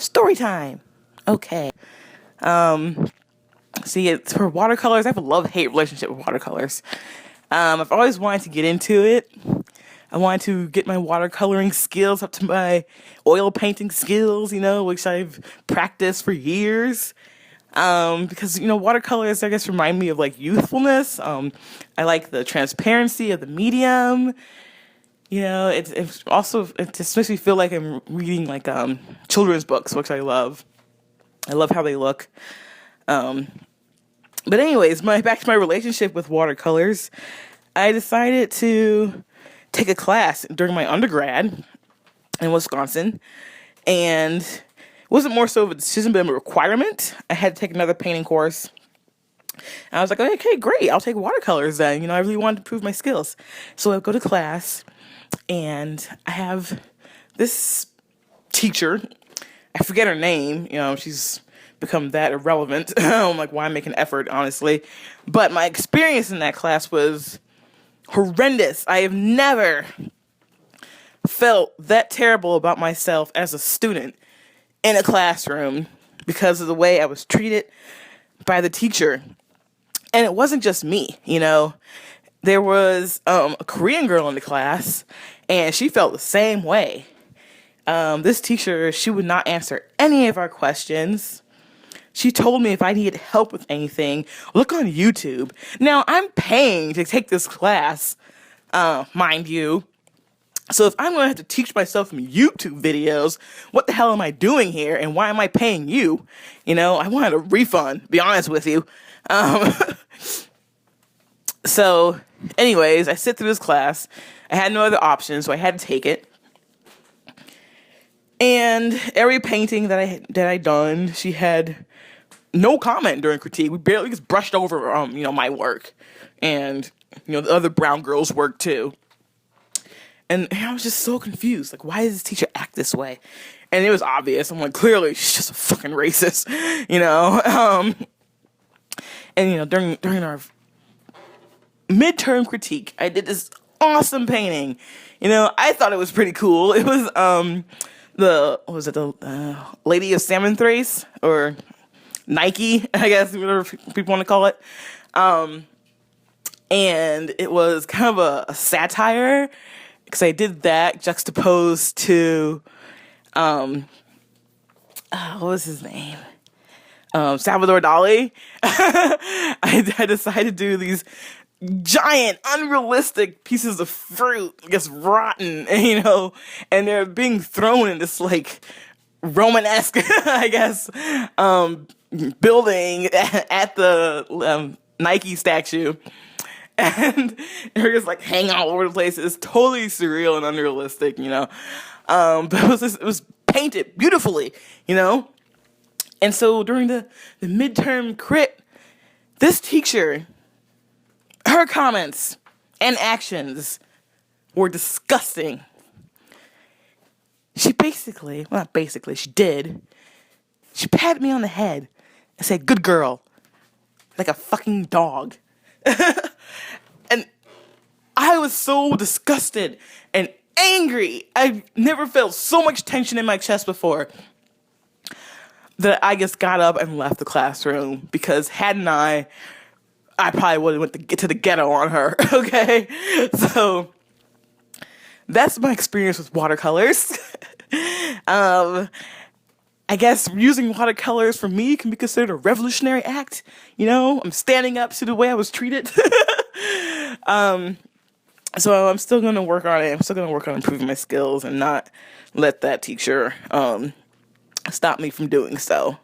Story time. Okay. See, it's for watercolors. I have a love-hate relationship with watercolors. I've always wanted to get into it. I wanted to get my watercoloring skills up to my oil painting skills, which I've practiced for years. Because, watercolors, I guess, remind me of, like, youthfulness. I like the transparency of the medium. It just makes me feel like I'm reading, like, children's books, which I love. I love how they look. But anyways, back to my relationship with watercolors. I decided to take a class during my undergrad in Wisconsin, and it wasn't more so of a decision, but a requirement. I had to take another painting course. And I was like, okay, great, I'll take watercolors then. I really wanted to prove my skills. So I go to class, and I have this teacher. I forget her name. She's become that irrelevant. I'm like, why make an effort, honestly? But my experience in that class was horrendous. I have never felt that terrible about myself as a student in a classroom because of the way I was treated by the teacher. And it wasn't just me, There was a Korean girl in the class, and she felt the same way. This teacher, she would not answer any of our questions. She told me if I needed help with anything, look on YouTube. Now, I'm paying to take this class, mind you. So if I'm going to have to teach myself from YouTube videos, what the hell am I doing here? And why am I paying you? I wanted a refund, be honest with you. So anyways, I sit through this class. I had no other option, so I had to take it. And every painting that I done, she had no comment during critique. We barely just brushed over, my work, and the other brown girls' work too. And I was just so confused. Like, why does this teacher act this way? And it was obvious. I'm like, clearly she's just a fucking racist, And during our midterm critique, I did this awesome painting. I thought it was pretty cool. It was the Lady of Salmon Thrace, or Nike, I guess, whatever people want to call it. And it was kind of a satire, because I did that juxtaposed to, what was his name? Salvador Dali. I decided to do these giant, unrealistic pieces of fruit, I guess rotten, and they're being thrown in this, like, Romanesque, I guess, building at the Nike statue. And they're just, like, hanging all over the place. It's totally surreal and unrealistic, but it was painted beautifully, And so during the midterm crit, this teacher, her comments and actions were disgusting. She did. She patted me on the head and said, "Good girl," like a fucking dog. And I was so disgusted and angry. I've never felt so much tension in my chest before, that I just got up and left the classroom, because hadn't I probably would have went to the ghetto on her, okay? So that's my experience with watercolors. I guess using watercolors for me can be considered a revolutionary act. I'm standing up to the way I was treated. So I'm still going to work on it. I'm still going to work on improving my skills and not let that teacher stop me from doing so.